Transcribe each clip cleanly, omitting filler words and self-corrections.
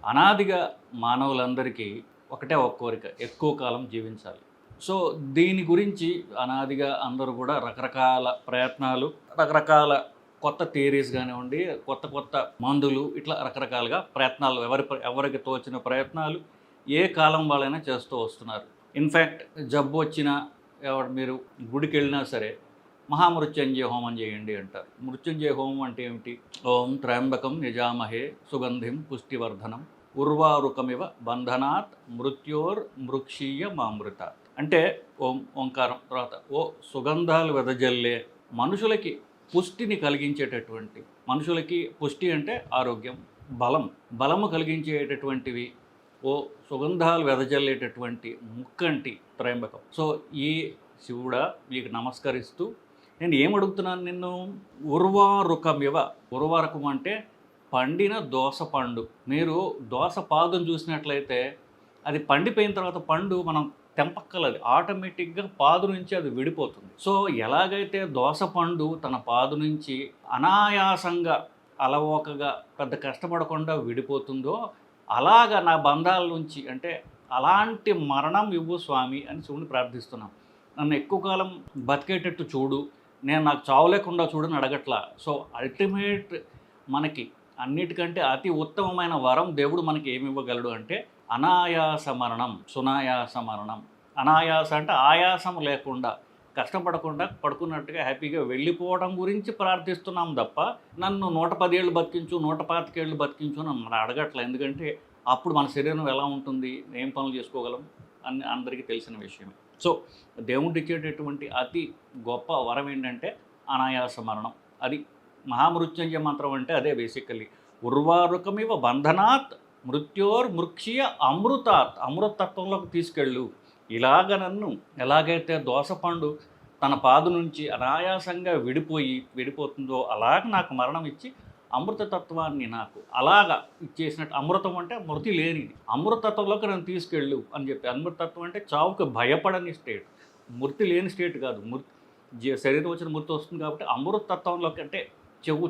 అనాదిగా మానవులందరికీ ఒకటే ఒక కోరిక, ఎక్కువ కాలం జీవించాలి. సో, దీని గురించి అనాదిగా అందరూ కూడా రకరకాల ప్రయత్నాలు, రకరకాల కొత్త థియరీస్ గానివ్వండి, కొత్త కొత్త మందులు ఇట్లా రకరకాలుగా ప్రయత్నాలు ఎవరికి తోచిన ప్రయత్నాలు ఏ కాలం వాళ్ళైనా చేస్తూ వస్తున్నారు. ఇన్‌ఫాక్ట్ జబ్బొచ్చినా మీరు గుడికెళ్ళినా సరే మహామృత్యుంజయ హోమం చేయండి అంటారు. మృత్యుంజయ హోమం అంటే ఏమిటి? ఓం త్రయంబకం యజామహే సుగంధిం పుష్టివర్ధనం ఉర్వారుకమివ బంధనాత్ మృత్యోర్ మృక్షీయ మామృతాత్. అంటే ఓంకారం తర్వాత సుగంధాలు వెదజల్లే మనుషులకి పుష్టిని కలిగించేటటువంటి, మనుషులకి పుష్టి అంటే ఆరోగ్యం, బలము కలిగించేటటువంటివి సుగంధాలు వెదజల్లేటటువంటి ముక్కంటి త్రయంబకం. సో ఈ శివుడా మీకు నమస్కరిస్తూ నేను ఏమడుగుతున్నాను నిన్ను? ఉర్వారుకమివ. ఉర్వారకం అంటే పండిన దోస పండు. మీరు దోస పాదును చూసినట్లయితే అది పండిపోయిన తర్వాత పండు మనం తెంపక్కలది, ఆటోమేటిక్గా పాదు నుంచి అది విడిపోతుంది. సో ఎలాగైతే దోస పండు తన పాదు నుంచి అనాయాసంగా అలవోకగా పెద్ద కష్టపడకుండా విడిపోతుందో అలాగా నా బంధాల నుంచి, అంటే అలాంటి మరణం ఇవ్వు స్వామి అని శివుని ప్రార్థిస్తున్నాం. నన్ను ఎక్కువ కాలం బతికేటట్టు చూడు, నాకు చావు లేకుండా చూడని అడగట్లా. సో అల్టిమేట్ మనకి అన్నిటికంటే అతి ఉత్తమమైన వరం దేవుడు మనకి ఏమి ఇవ్వగలడు అంటే అనాయాస మరణం, సునాయాస మరణం. అనాయాస అంటే ఆయాసం లేకుండా, కష్టపడకుండా పడుకున్నట్టుగా హ్యాపీగా వెళ్ళిపోవడం గురించి ప్రార్థిస్తున్నాం తప్ప నన్ను 110 ఏళ్ళు బతికించు, 125 ఏళ్ళు బతికించు అని మనం అడగట్లే. ఎందుకంటే అప్పుడు మన శరీరం ఎలా ఉంటుంది, ఏం పనులు చేసుకోగలం అని అందరికీ తెలిసిన విషయమే. సో దేవుడు ఇచ్చేటటువంటి అతి గొప్ప వరం ఏంటంటే అనాయాస మరణం. అది మహామృత్యుంజయ మంత్రం అంటే అదే బేసికల్లీ. ఉర్వారుకమివ బంధనాత్ మృత్యోర్ మృక్షీయ అమృతాత్. అమృతత్వంలోకి తీసుకెళ్ళు. ఇలాగ నన్ను ఎలాగైతే దోసపండు తన పాదు నుంచి అనాయాసంగా విడిపోతుందో అలాగ నాకు మరణం ఇచ్చి అమృతతత్వాన్ని నాకు అలాగా ఇచ్చేసినట్టు. అమృతం అంటే మృతి లేనిది, అమృతత్వంలోకి నన్ను తీసుకెళ్ళు అని చెప్పి. అమృతత్వం అంటే చావుకు భయపడని స్టేట్, మృతి లేని స్టేట్ కాదు. శరీరం వచ్చిన మృతి వస్తుంది కాబట్టి అమృతత్వంలోకి, అంటే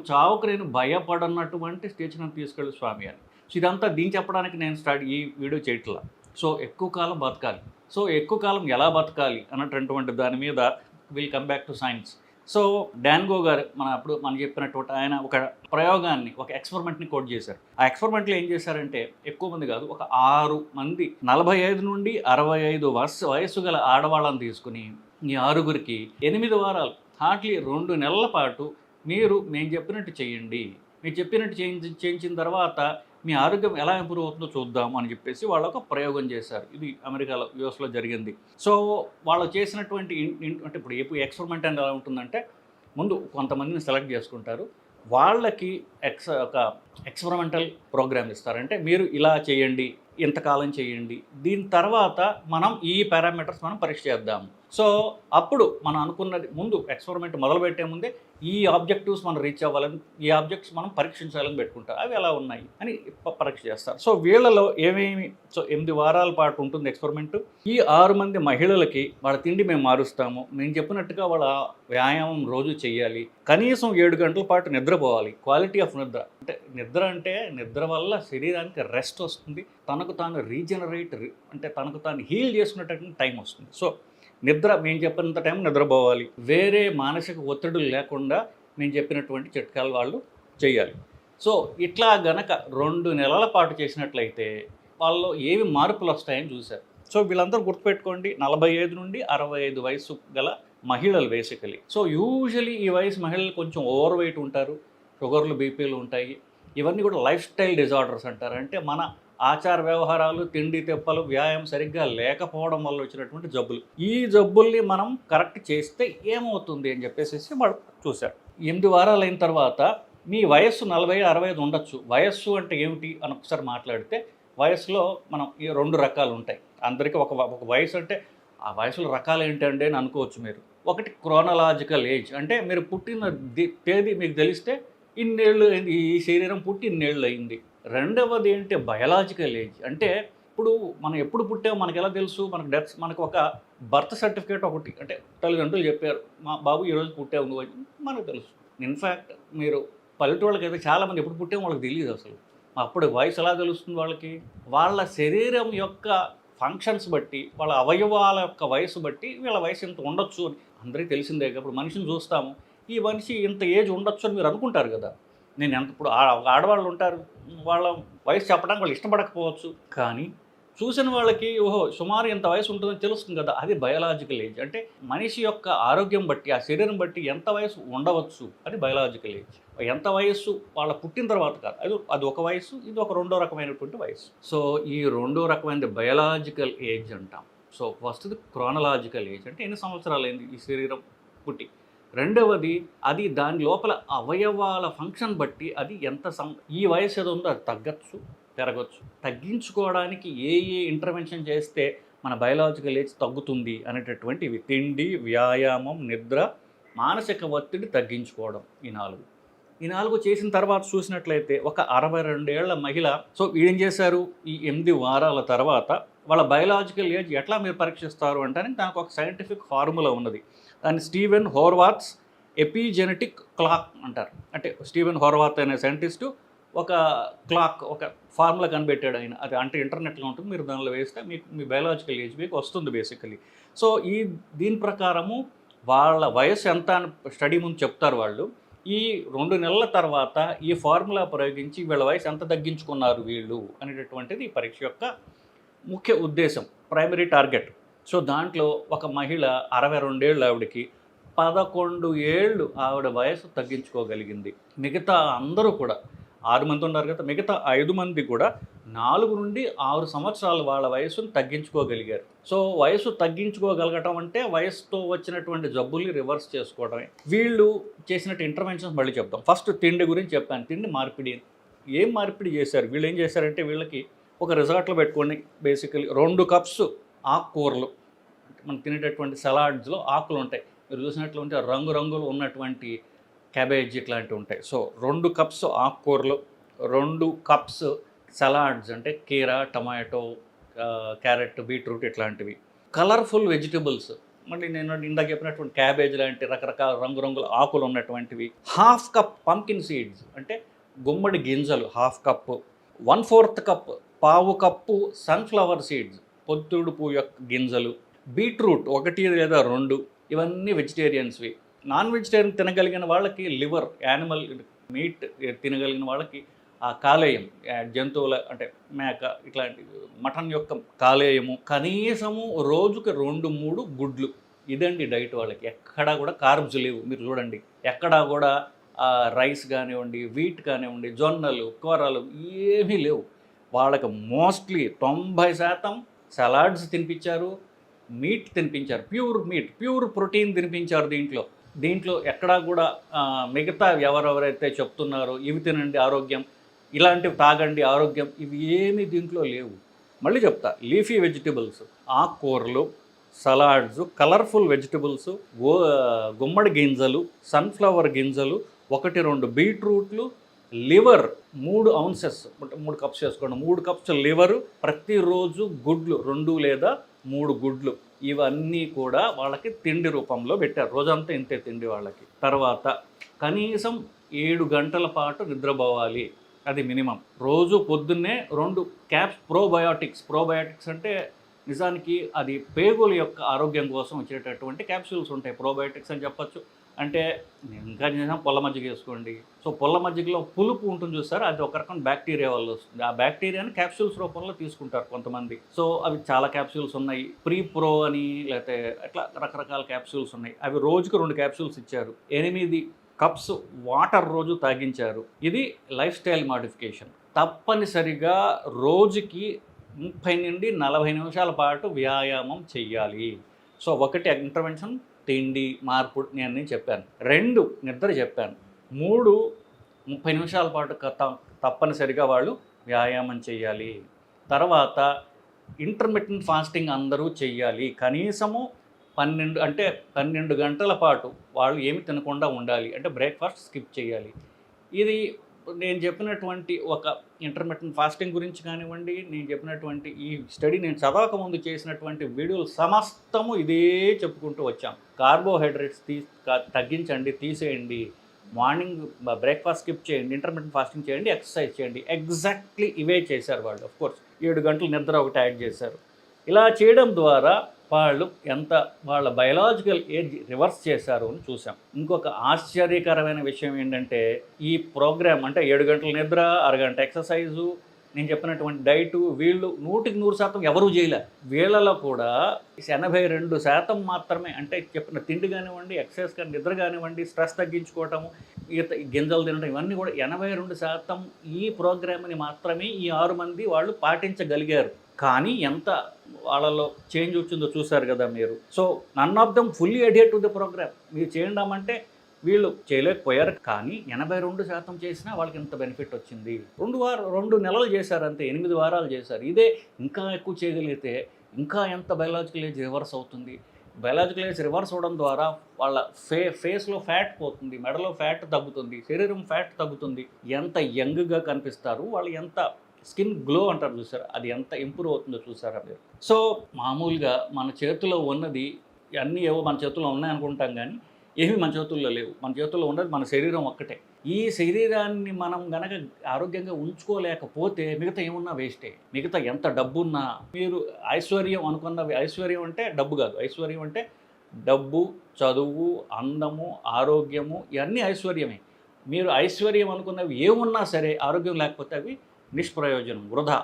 చావుకు నేను భయపడనటువంటి స్టేజ్ నన్ను తీసుకెళ్ళు స్వామి అని. సో ఇదంతా దీన్ని చెప్పడానికి నేను ఈ వీడియో చేయట్లా. సో ఎక్కువ కాలం బతకాలి. సో ఎక్కువ కాలం ఎలా బతకాలి అన్నటువంటి దాని మీద will come back to science. So డాన్గో గారు మనం చెప్పినటువంటి ఆయన ఒక ప్రయోగాన్ని, ఒక ఎక్స్పెరిమెంట్ని కోట్ చేశారు. ఆ ఎక్స్పెరిమెంట్లో ఏం చేశారంటే ఎక్కువ మంది కాదు, ఒక 6 మంది 45 నుండి 65 వయసు గల ఆడవాళ్ళని తీసుకుని ఈ 6గురికి 8 వారాలు హార్డ్లీ 2 నెలల పాటు మేము చెప్పినట్టు చేయండి, మీరు చెప్పినట్టు చేయించిన తర్వాత మీ ఆరోగ్యం ఎలా ఇంప్రూవ్ అవుతుందో చూద్దాం అని చెప్పేసి వాళ్ళు ఒక ప్రయోగం చేశారు. ఇది అమెరికాలో, యూఎస్లో జరిగింది. సో వాళ్ళు చేసినటువంటి అంటే ఇప్పుడు ఎక్స్పెరిమెంట్ అనేది ఎలా ఉంటుందంటే ముందు కొంతమందిని సెలెక్ట్ చేసుకుంటారు. వాళ్ళకి ఒక ఎక్స్పెరిమెంటల్ ప్రోగ్రామ్ ఇస్తారంటే మీరు ఇలా చేయండి, ఇంతకాలం చేయండి, దీని తర్వాత మనం ఈ పారామీటర్స్ మనం పరీక్ష చేద్దాము. సో అప్పుడు మనం అనుకున్నది ముందు ఎక్స్పెరిమెంట్ మొదలుపెట్టే ముందే ఈ ఆబ్జెక్టివ్స్ మనం రీచ్ అవ్వాలని, ఈ ఆబ్జెక్ట్స్ మనం పరీక్షించాలని పెట్టుకుంటారు. అవి ఎలా ఉన్నాయి అని పరీక్ష చేస్తారు. సో వీళ్ళలో సో 8 వారాల పాటు ఉంటుంది ఎక్స్పెరిమెంట్. ఈ 6 మంది మహిళలకి వాళ్ళ తిండి మేము మారుస్తాము, మేము చెప్పినట్టుగా వాళ్ళ వ్యాయామం రోజు చేయాలి, కనీసం 7 గంటల పాటు నిద్రపోవాలి. క్వాలిటీ ఆఫ్ నిద్ర అంటే నిద్ర వల్ల శరీరానికి రెస్ట్ వస్తుంది, తనకు తాను రీజనరేట్ అంటే తనకు తాను హీల్ చేసుకునేటటువంటి టైం వస్తుంది. సో నిద్ర మేము చెప్పినంత టైం నిద్రపోవాలి, వేరే మానసిక ఒత్తిడులు లేకుండా మేము చెప్పినటువంటి చిట్కాలు వాళ్ళు చేయాలి. సో ఇట్లా గనక 2 నెలల పాటు చేసినట్లయితే వాళ్ళలో ఏవి మార్పులు వస్తాయని చూశారు. సో వీళ్ళందరూ గుర్తుపెట్టుకోండి, 45 నుండి 65 వయసు గల మహిళలు బేసికలీ. సో యూజువలీ ఈ వయసు మహిళలు కొంచెం ఓవర్ వెయిట్ ఉంటారు, షుగర్లు, బీపీలు ఉంటాయి. ఇవన్నీ కూడా లైఫ్ స్టైల్ డిజార్డర్స్ అంటారు. అంటే మన ఆచార వ్యవహారాలు, తిండి తెప్పలు, వ్యాయామం సరిగ్గా లేకపోవడం వల్ల వచ్చినటువంటి జబ్బులు. ఈ జబ్బుల్ని మనం కరెక్ట్ చేస్తే ఏమవుతుంది అని చెప్పేసి వాళ్ళు చూశారు. 8 వారాలు అయిన తర్వాత మీ వయస్సు 40-65 ఉండొచ్చు. వయస్సు అంటే ఏమిటి అని ఒకసారి మాట్లాడితే వయసులో మనం ఈ 2 రకాలు ఉంటాయి. అందరికీ ఒక వయసు అంటే ఆ వయసులో రకాలు ఏంటంటే అని అనుకోవచ్చు మీరు. ఒకటి క్రోనలాజికల్ ఏజ్, అంటే మీరు పుట్టిన తేదీ మీకు తెలిస్తే ఇన్నేళ్ళు అయింది, ఈ శరీరం పుట్టి ఇన్నేళ్ళు అయింది. రెండవది ఏంటి బయలాజికల్ ఏజ్, అంటే ఇప్పుడు మనం ఎప్పుడు పుట్టామో మనకు ఎలా తెలుసు? మనకు ఒక బర్త్ సర్టిఫికేట్ ఒకటి, అంటే తల్లిదండ్రులు చెప్పారు మా బాబు ఈరోజు పుట్టావు నువ్వు అని మనకు తెలుసు. ఇన్ఫ్యాక్ట్ మీరు పల్లెటూళ్ళకైతే చాలామంది ఎప్పుడు పుట్టామో వాళ్ళకి తెలియదు అసలు. అప్పుడు వయసు ఎలా తెలుస్తుంది వాళ్ళకి? వాళ్ళ శరీరం యొక్క ఫంక్షన్స్ బట్టి, వాళ్ళ అవయవాల యొక్క వయసు బట్టి వీళ్ళ వయసు ఇంత ఉండొచ్చు అని అందరికీ తెలిసిందే. ఇప్పుడు మనిషిని చూస్తాము, ఈ మనిషి ఇంత ఏజ్ ఉండొచ్చు అని మీరు అనుకుంటారు కదా. నేను ఎంత ఇప్పుడు ఆడవాళ్ళు ఉంటారు, వాళ్ళ వయసు చెప్పడానికి వాళ్ళు ఇష్టపడకపోవచ్చు, కానీ చూసిన వాళ్ళకి ఓహో సుమారు ఇంత వయసు ఉంటుందని తెలుస్తుంది కదా. అది బయోలాజికల్ ఏజ్. అంటే మనిషి యొక్క ఆరోగ్యం బట్టి, ఆ శరీరం బట్టి ఎంత వయసు ఉండవచ్చు అది బయోలాజికల్ ఏజ్. ఎంత వయస్సు వాళ్ళ పుట్టిన తర్వాత కాదు, అది ఒక వయసు, ఇది ఒక రెండో రకమైనటువంటి వయసు. సో ఈ రెండో రకమైన బయోలాజికల్ ఏజ్ అంటాం. సో ఫస్ట్ది క్రోనలాజికల్ ఏజ్, అంటే ఎన్ని సంవత్సరాలు అయింది ఈ శరీరం పుట్టి. రెండవది అది దాని లోపల అవయవాల ఫంక్షన్ బట్టి అది ఎంత ఈ వయసు ఏదో ఉందో అది తగ్గచ్చు, పెరగచ్చు. తగ్గించుకోవడానికి ఏ ఇంటర్వెన్షన్ చేస్తే మన బయోలాజికల్ ఏజ్ తగ్గుతుంది అనేటటువంటివి తిండి, వ్యాయామం, నిద్ర, మానసిక ఒత్తిడి తగ్గించుకోవడం. ఈ నాలుగు చేసిన తర్వాత చూసినట్లయితే ఒక 62 ఏళ్ల మహిళ, సో ఏం చేశారు, ఈ 8 వారాల తర్వాత వాళ్ళ బయోలాజికల్ ఏజ్ ఎట్లా మీరు పరీక్షిస్తారు అంటే దానికి ఒక సైంటిఫిక్ ఫార్ములా ఉన్నది. దాన్ని స్టీవెన్ హోర్వాత్స్ ఎపిజెనెటిక్ క్లాక్ అంటారు. అంటే స్టీవెన్ హోర్వాత్ అనే సైంటిస్టు ఒక క్లాక్, ఒక ఫార్ములా కనిపెట్టాడు ఆయన. అది అంటే ఇంటర్నెట్లో ఉంటుంది, మీరు దానిలో వేస్తే మీకు మీ బయోలాజికల్ ఏజ్ మీకు వస్తుంది బేసికలీ. సో దీని ప్రకారము వాళ్ళ వయసు ఎంత అని స్టడీ ముందు చెప్తారు వాళ్ళు. ఈ 2 నెలల తర్వాత ఈ ఫార్ములా ప్రయోగించి వీళ్ళ వయసు ఎంత తగ్గించుకున్నారు వీళ్ళు అనేటటువంటిది ఈ పరీక్ష యొక్క ముఖ్య ఉద్దేశం, ప్రైమరీ టార్గెట్. సో దాంట్లో ఒక మహిళ 62 ఏళ్ళు, ఆవిడకి 11 ఏళ్ళు ఆవిడ వయసు తగ్గించుకోగలిగింది. మిగతా అందరూ కూడా 6 మంది ఉన్నారు కదా, మిగతా 5 మంది కూడా 4 నుండి 6 సంవత్సరాలు వాళ్ళ వయసును తగ్గించుకోగలిగారు. సో వయసు తగ్గించుకోగలగటం అంటే వయసుతో వచ్చినటువంటి జబ్బుల్ని రివర్స్ చేసుకోవడమే. వీళ్ళు చేసినట్టు ఇంటర్వెన్షన్స్ మళ్ళీ చెప్తాం. ఫస్ట్ తిండి గురించి చెప్పాను. తిండి మార్పిడి. ఏం మార్పిడి చేశారు వీళ్ళు? ఏం చేశారంటే వీళ్ళకి ఒక రిసార్ట్లో పెట్టుకొని బేసికలీ 2 కప్స్ ఆకుకూరలు, మనం తినేటటువంటి సలాడ్స్లో ఆకులు ఉంటాయి, మీరు చూసినట్లుంటే రంగురంగులు ఉన్నటువంటి క్యాబేజ్ ఇట్లాంటివి ఉంటాయి. సో 2 కప్స్ ఆకుకూరలు, 2 కప్స్ సలాడ్స్ అంటే కీర, టమాటో, క్యారెట్, బీట్రూట్ ఇట్లాంటివి. కలర్ఫుల్ వెజిటబుల్స్, మళ్ళీ నేను ఇందాక చెప్పినటువంటి క్యాబేజ్ లాంటి రకరకాల రంగురంగుల ఆకులు ఉన్నటువంటివి. 1/2 కప్ పంకిన్ సీడ్స్ అంటే గుమ్మడి గింజలు 1/2 cup. 1/4 cup, 1/4 cup sunflower seeds పొద్దుడు పువ్వు యొక్క గింజలు. బీట్రూట్ 1 లేదా 2. ఇవన్నీ వెజిటేరియన్స్వి. నాన్ వెజిటేరియన్ తినగలిగిన వాళ్ళకి లివర్, యానిమల్ మీట్ తినగలిగిన వాళ్ళకి ఆ కాలేయం, జంతువుల అంటే మేక ఇట్లాంటి మటన్ యొక్క కాలేయము, కనీసము రోజుకి 2-3 గుడ్లు. ఇదండి డైట్ వాళ్ళకి. ఎక్కడా కూడా కార్బ్స్ లేవు. మీరు చూడండి, ఎక్కడా కూడా రైస్ కానివ్వండి, వీట్ కానివ్వండి, జొన్నలు, కూరలు ఏమీ లేవు వాళ్ళకి. మోస్ట్లీ 90% సలాడ్స్ తినిపించారు, మీట్ తినిపించారు, ప్యూర్ మీట్, ప్యూర్ ప్రోటీన్ తినిపించారు. దీంట్లో ఎక్కడా కూడా మిగతా ఎవరెవరైతే చెప్తున్నారో ఇవి తినండి ఆరోగ్యం, ఇలాంటివి తాగండి ఆరోగ్యం, ఇవి ఏమీ దీంట్లో లేవు. మళ్ళీ చెప్తా, లీఫీ వెజిటబుల్స్, ఆకుకూరలు, సలాడ్స్, కలర్ఫుల్ వెజిటబుల్స్, గుమ్మడి గింజలు, సన్ఫ్లవర్ గింజలు, 1-2 బీట్రూట్లు, లివర్ 3 ounces, 3 కప్స్ చేసుకోండి. 3 కప్స్ లివరు, ప్రతిరోజు గుడ్లు 2 లేదా 3 గుడ్లు. ఇవన్నీ కూడా వాళ్ళకి తిండి రూపంలో పెట్టారు. రోజంతా ఇంతే తిండి వాళ్ళకి. తర్వాత కనీసం 7 గంటల పాటు నిద్రపోవాలి, అది మినిమం. రోజు పొద్దున్నే 2 క్యాప్స్ ప్రోబయోటిక్స్ అంటే నిజానికి అది పేగుల యొక్క ఆరోగ్యం కోసం వచ్చేటటువంటి క్యాప్సూల్స్ ఉంటాయి, ప్రోబయోటిక్స్ అని చెప్పచ్చు. అంటే ఇంకా చేసినా పొల్ల మజ్జిగ వేసుకోండి. సో పొల్ల మజ్జిగలో పులుపు ఉంటుంది చూస్తారు, అది ఒక రకం బ్యాక్టీరియా వల్ల వస్తుంది. ఆ బ్యాక్టీరియాని క్యాప్సూల్స్ రూపంలో తీసుకుంటారు కొంతమంది. సో అవి చాలా క్యాప్సూల్స్ ఉన్నాయి, ప్రీ-ప్రో అని, లేకపోతే అట్లా రకరకాల క్యాప్సూల్స్ ఉన్నాయి. అవి రోజుకు 2 క్యాప్సూల్స్ ఇచ్చారు. 8 కప్స్ వాటర్ రోజు తాగించారు. ఇది లైఫ్ స్టైల్ మాడిఫికేషన్. తప్పనిసరిగా రోజుకి 30 నుండి 40 నిమిషాల పాటు వ్యాయామం చెయ్యాలి. సో 1 ఇంటర్వెన్షన్, తిండి మార్పు నేను చెప్పాను. 2 నిద్ర చెప్పాను. 3 30 నిమిషాల పాటు తప్పనిసరిగా వాళ్ళు వ్యాయామం చేయాలి. తర్వాత ఇంటర్మిటెంట్ ఫాస్టింగ్ అందరూ చెయ్యాలి. కనీసము 12 గంటల పాటు వాళ్ళు ఏమి తినకుండా ఉండాలి. అంటే బ్రేక్ఫాస్ట్ స్కిప్ చేయాలి. ఇది నేను చెప్పినటువంటి ఒక ఇంటర్మిటెంట్ ఫాస్టింగ్ గురించి కానివ్వండి, నేను చెప్పినటువంటి ఈ స్టడీ నేను చదవక ముందు చేసినటువంటి వీడియోలు సమస్తము ఇదే చెప్పుకుంటూ వచ్చాం. కార్బోహైడ్రేట్స్ తగ్గించండి, తీసేయండి. మార్నింగ్ బ్రేక్ఫాస్ట్ స్కిప్ చేయండి, ఇంటర్మీడియట్ ఫాస్టింగ్ చేయండి, ఎక్సర్సైజ్ చేయండి. ఎగ్జాక్ట్లీ ఇవే చేశారు వాళ్ళు. ఆఫ్కోర్స్ 7 గంటలు నిద్ర ఒకటి యాడ్ చేశారు. ఇలా చేయడం ద్వారా వాళ్ళు ఎంత వాళ్ళ బయలాజికల్ ఏజ్ రివర్స్ చేశారు అని చూసాం. ఇంకొక ఆశ్చర్యకరమైన విషయం ఏంటంటే, ఈ ప్రోగ్రామ్ అంటే 7 గంటల నిద్ర, అరగంట ఎక్సర్సైజు, నేను చెప్పినటువంటి డైటు, వీళ్ళు 100% ఎవరూ చేయలే. వీళ్ళలో కూడా 82% మాత్రమే, అంటే చెప్పిన తిండి కానివ్వండి, ఎక్సర్సైజ్ కానీ, నిద్ర కానివ్వండి, స్ట్రెస్ తగ్గించుకోవటము, గింజలు తినడం, ఇవన్నీ కూడా 82% ఈ ప్రోగ్రామ్ని మాత్రమే ఈ 6 మంది వాళ్ళు పాటించగలిగారు. కానీ ఎంత వాళ్ళలో చేంజ్ వచ్చిందో చూశారు కదా మీరు. So none of them fully adhere to the programme. మీరు చేయడామంటే వీళ్ళు చేయలేకపోయారు, కానీ 82% చేసినా వాళ్ళకి ఎంత బెనిఫిట్ వచ్చింది. 2 నెలలు చేశారు అంతే, 8 వారాలు చేశారు. ఇదే ఇంకా ఎక్కువ చేయగలిగితే ఇంకా ఎంత బయలాజికల్ ఏజ్ రివర్స్ అవుతుంది. బయలాజికల్ ఏజ్ రివర్స్ అవ్వడం ద్వారా వాళ్ళ ఫేస్లో ఫ్యాట్ పోతుంది, మెడలో ఫ్యాట్ తగ్గుతుంది, శరీరం ఫ్యాట్ తగ్గుతుంది, ఎంత యంగ్గా కనిపిస్తారు, వాళ్ళు ఎంత స్కిన్ గ్లో అంటారు చూసారా, అది ఎంత ఇంప్రూవ్ అవుతుందో చూసారా మీరు. సో మామూలుగా మన చేతిలో ఉన్నది అన్నీ ఏవో మన చేతుల్లో ఉన్నాయనుకుంటాం, కానీ ఏమీ మన చేతుల్లో లేవు. మన చేతుల్లో ఉన్నది మన శరీరం ఒక్కటే. ఈ శరీరాన్ని మనం గనక ఆరోగ్యంగా ఉంచుకోలేకపోతే మిగతా ఏమున్నా వేస్టే. మిగతా ఎంత డబ్బున్నా, మీరు ఐశ్వర్యం అనుకున్న, ఐశ్వర్యం అంటే డబ్బు కాదు, ఐశ్వర్యం అంటే డబ్బు, చదువు, అందము, ఆరోగ్యము, ఇవన్నీ ఐశ్వర్యమే. మీరు ఐశ్వర్యం అనుకున్నవి ఏమున్నా సరే ఆరోగ్యం లేకపోతే అవి నిష్ప్రయోజనం, వృధా.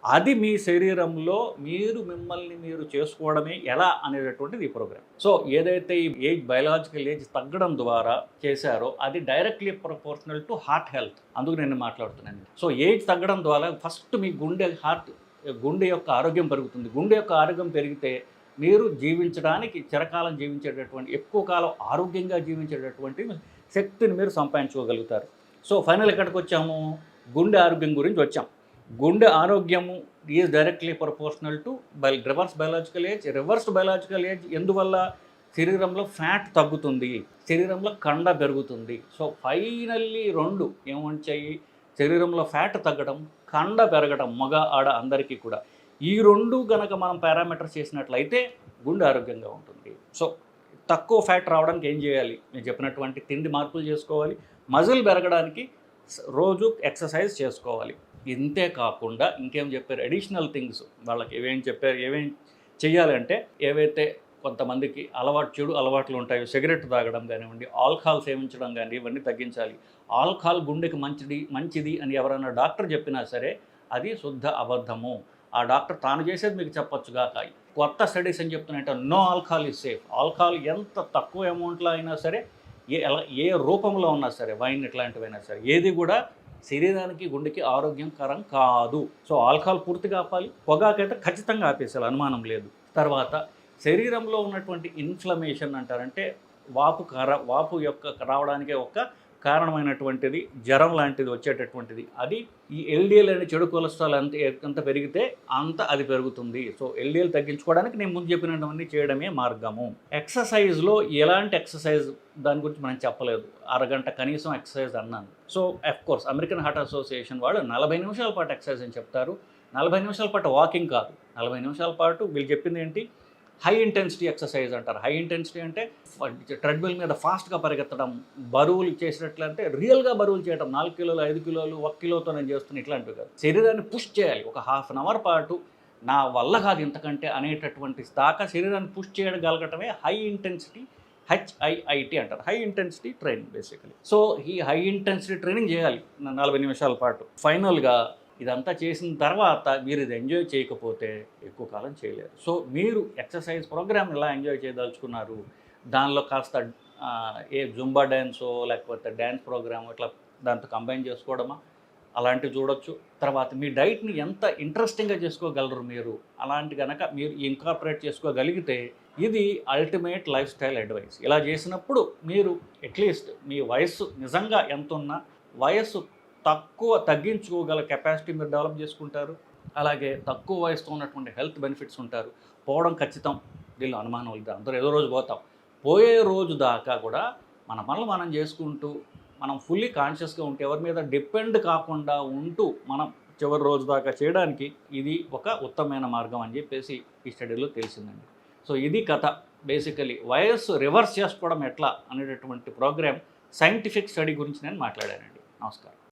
అది మీ శరీరంలో మీరు మిమ్మల్ని మీరు చేసుకోవడమే ఎలా అనేటటువంటిది ఈ ప్రోగ్రామ్. సో ఏదైతే ఈ ఏజ్ బయలాజికల్ ఏజ్ తగ్గడం ద్వారా చేశారో అది directly proportional to heart health. అందుకు నేను మాట్లాడుతున్నాను. సో ఏజ్ తగ్గడం ద్వారా ఫస్ట్ మీ గుండె యొక్క ఆరోగ్యం పెరుగుతుంది. గుండె యొక్క ఆరోగ్యం పెరిగితే మీరు జీవించడానికి, చిరకాలం జీవించేటటువంటి, ఎక్కువ కాలం ఆరోగ్యంగా జీవించేటటువంటి శక్తిని మీరు సంపాదించుకోగలుగుతారు. సో ఫైనల్ ఎక్కడికి వచ్చాము, గుండె ఆరోగ్యం గురించి వచ్చాం. గుండె ఆరోగ్యము is directly proportional to reverse biological age. Reversed biological age ఎందువల్ల? శరీరంలో ఫ్యాట్ తగ్గుతుంది, శరీరంలో కండ పెరుగుతుంది. సో ఫైనల్లీ 2 ఏమొచ్చాయి, శరీరంలో ఫ్యాట్ తగ్గడం, కండ పెరగడం, మగ ఆడ అందరికీ కూడా. ఈ 2 కనుక మనం పారామీటర్స్ చేసినట్లయితే గుండె ఆరోగ్యంగా ఉంటుంది. సో తక్కువ ఫ్యాట్ రావడానికి ఏం చేయాలి? నేను చెప్పినటువంటి తిండి మార్పులు చేసుకోవాలి. మజిల్ పెరగడానికి రోజు ఎక్సర్సైజ్ చేసుకోవాలి. ఇంతే కాకుండా ఇంకేం చెప్పారు, అడిషనల్ థింగ్స్ వాళ్ళకి ఏమేం చెప్పారు, ఏమేం చేయాలంటే, ఏవైతే కొంతమందికి చెడు అలవాట్లు ఉంటాయో, సిగరెట్ తాగడం కానివ్వండి, ఆల్కహాల్ సేవించడం కానీ, ఇవన్నీ తగ్గించాలి. ఆల్కహాల్ గుండెకి మంచిది అని ఎవరైనా డాక్టర్ చెప్పినా సరే అది శుద్ధ అబద్ధము. ఆ డాక్టర్ తాను చేసేది మీకు చెప్పొచ్చుగాక. కొత్త స్టడీస్ అని చెప్తున్నాయంటే no alcohol is safe. Alcohol ఎంత తక్కువ అమౌంట్లో అయినా సరే, ఏ రూపంలో ఉన్నా సరే, వైన్ ఇట్లాంటివైనా సరే, ఏది కూడా శరీరానికి, గుండెకి ఆరోగ్యకరం కాదు. సో ఆల్కహాల్ పూర్తిగా ఆపాలి, పొగాకైతే ఖచ్చితంగా ఆపేసాలి, అనుమానం లేదు. తర్వాత శరీరంలో ఉన్నటువంటి ఇన్ఫ్లమేషన్ అంటారంటే వాపు యొక్క రావడానికే ఒక కారణమైనటువంటిది జ్వరం లాంటిది వచ్చేటటువంటిది. అది ఈ ఎల్డిఎల్ అనే చెడు కొలెస్ట్రాల్ ఎంత పెరిగితే అంత అది పెరుగుతుంది. సో ఎల్డిఎల్ తగ్గించుకోవడానికి నేను ముందు చెప్పినవన్నీ చేయడమే మార్గము. ఎక్సర్సైజ్లో ఎలాంటి ఎక్సర్సైజ్ దాని గురించి మనం చెప్పలేదు, అరగంట కనీసం ఎక్సర్సైజ్ అన్నాను. So of course American heart association వాళ్ళు 40 నిమిషాల పాటు ఎక్సర్సైజ్ అని చెప్తారు. 40 నిమిషాల పాటు వాకింగ్ కాదు, 40 నిమిషాల పాటు వీళ్ళు చెప్పింది ఏంటి, హై ఇంటెన్సిటీ ఎక్సర్సైజ్ అంటారు. హై ఇంటెన్సిటీ అంటే ట్రెడ్మిల్ మీద ఫాస్ట్గా పరిగెత్తడం, బరువులు చేసినట్లంటే రియల్గా బరువులు చేయడం, 4 కిలోలు, 5 కిలోలు, 1 కిలోతో నేను చేస్తున్నా, ఇట్లాంటివి కాదు. శరీరాన్ని పుష్ చేయాలి. ఒక ½ అవర్ పాటు నా వల్ల కాదు ఇంతకంటే అనేటటువంటి దాకా శరీరాన్ని పుష్ చేయగలగటమే హై ఇంటెన్సిటీ, HIIT అంటారు, high intensity training basically. So ఈ హై ఇంటెన్సిటీ ట్రైనింగ్ చేయాలి 40 నిమిషాల పాటు. ఫైనల్గా ఇదంతా చేసిన తర్వాత మీరు ఇది ఎంజాయ్ చేయకపోతే ఎక్కువ కాలం చేయలేరు. సో మీరు ఎక్సర్సైజ్ ప్రోగ్రామ్ ఎలా ఎంజాయ్ చేయదలుచుకున్నారు, దానిలో కాస్త జుంబా డ్యాన్సో లేకపోతే డ్యాన్స్ ప్రోగ్రామ్ ఇట్లా దాంతో కంబైన్ చేసుకోవడమా, అలాంటివి చూడొచ్చు. తర్వాత మీ డైట్ని ఎంత ఇంట్రెస్టింగ్గా చేసుకోగలరు మీరు, అలాంటి కనుక మీరు ఇంకార్పొరేట్ చేసుకోగలిగితే ఇది అల్టిమేట్ లైఫ్ స్టైల్ అడ్వైస్. ఇలా చేసినప్పుడు మీరు అట్లీస్ట్ మీ వయస్సు నిజంగా ఎంత ఉన్నా వయస్సు తగ్గించుకోగల కెపాసిటీ మీరు డెవలప్ చేసుకుంటారు. అలాగే తక్కువ వయసుతో ఉన్నటువంటి హెల్త్ బెనిఫిట్స్ ఉంటారు. పోవడం ఖచ్చితం, దీనిలో అనుమానం లేదు, అందరూ ఏదో రోజు పోతాం. పోయే రోజు దాకా కూడా మన పనులు మనం చేసుకుంటూ, మనం ఫుల్లీ కాన్షియస్గా ఉంటే, ఎవరి మీద డిపెండ్ కాకుండా ఉంటూ మనం చివరి రోజు దాకా చేయడానికి ఇది ఒక ఉత్తమమైన మార్గం అని చెప్పేసి ఈ స్టడీలో తెలిసిందండి. సో ఇది కథ. బేసికలీ వయస్సు రివర్స్ చేసుకోవడం ఎట్లా అనేటటువంటి ప్రోగ్రామ్ సైంటిఫిక్ స్టడీ గురించి నేను మాట్లాడానండి. నమస్కారం.